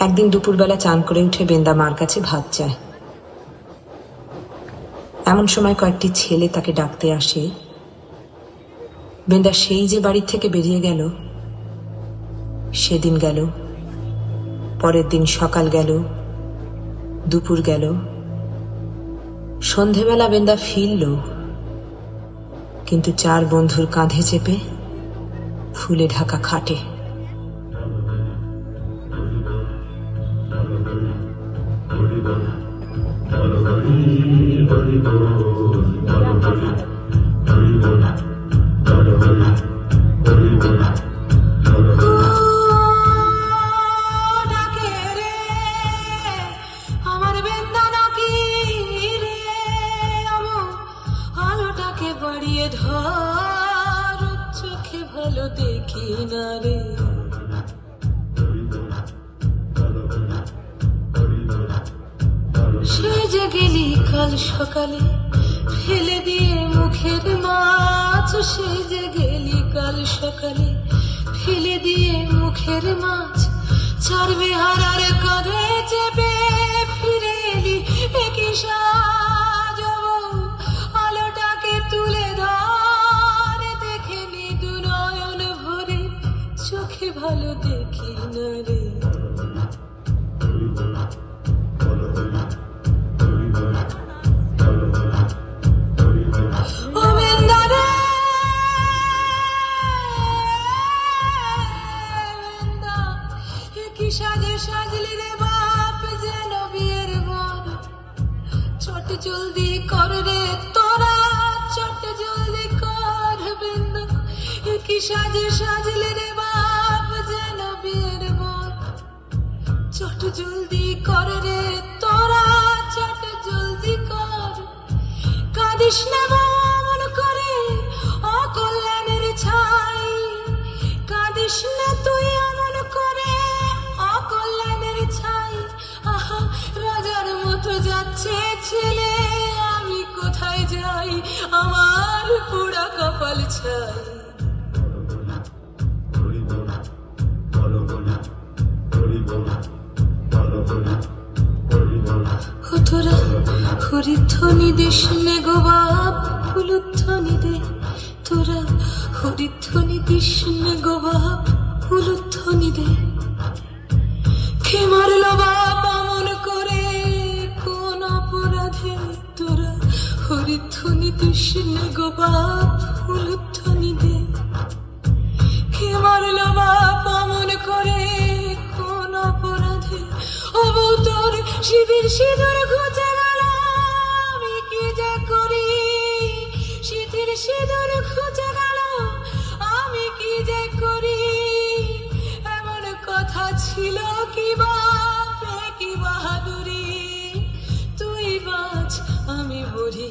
একদিন দুপুরবেলা চান করে উঠে বেন্দা মার কাছে ভাত চায়। এমন সময় কয়েকটি ছেলে তাকে ডাকতে আসে। বেন্দা সেই যে বাড়ি থেকে বেরিয়ে গেল, সেদিন গেল, পরের দিন সকাল গেল, দুপুর গেল, সন্ধেবেলা বেন্দা ফিরল, কিন্তু চার বন্ধুর কাঁধে চেপে ফুলে ঢাকা খাটে। আমার বেন্দা নাকি রে, আলোটাকে বাড়িয়ে ধর, চোখে ভালো দেখি না রে। সে যে গেলি কাল সকালে ফেলে দিয়ে মুখের মাছ, সে যে গেলি কাল সকালে ফেলে দিয়ে মুখের মাছ, চার বেহারার কাঁধে চেপে ফিরে এলি একই সাজ। আলোটাকে তুলে ধর, দেখে নি দু নয়ন ভরে, চোখে ভালো দেখি না রে। কি সাজে সাজলি রে বাপ, যেন বিয়ের বর। চট জলদি কর রে তোরা, চট জলদি কর বেন্দা। কি সাজে সাজলি রে বাপ, যেন বিয়ের বর। চট জলদি কর রে তোরা, চট জলদি কর। কাঁদিস না মন করে অকল্যাণের ছাই, কাঁদিস না তুই অমন করে অকল্যাণের ছাই। আহা রাজার মতো যাচ্ছে ছেলে, আমি কোথায় যাই, আমার পোড়া কপাল ছাই। তোরা হরিধ্বনি দিস নে গো বাপ, উলুধ্বনি দে। তোরা হরিধ্বনি দিস নে গো বাপ, উলুধ্বনি দে। কে মারলো বাপ অমন করে কোন অপরাধে, তোরা হরিধ্বনি দিস নে গো বাপ, উলুধ্বনি দে। কে মারলো বাপ অমন করে কোন অপরাধে, ও বউ তোর শিবির সিঁদুর ঘুচে গেল, আমি কি যে করি। শীতের সিঁদুর ঘুচে গেল, আমি কি যে করি। এমন কথা ছিল কি বাপ, কি বাহাদুরি। তুই বাঁচ আমি মরি।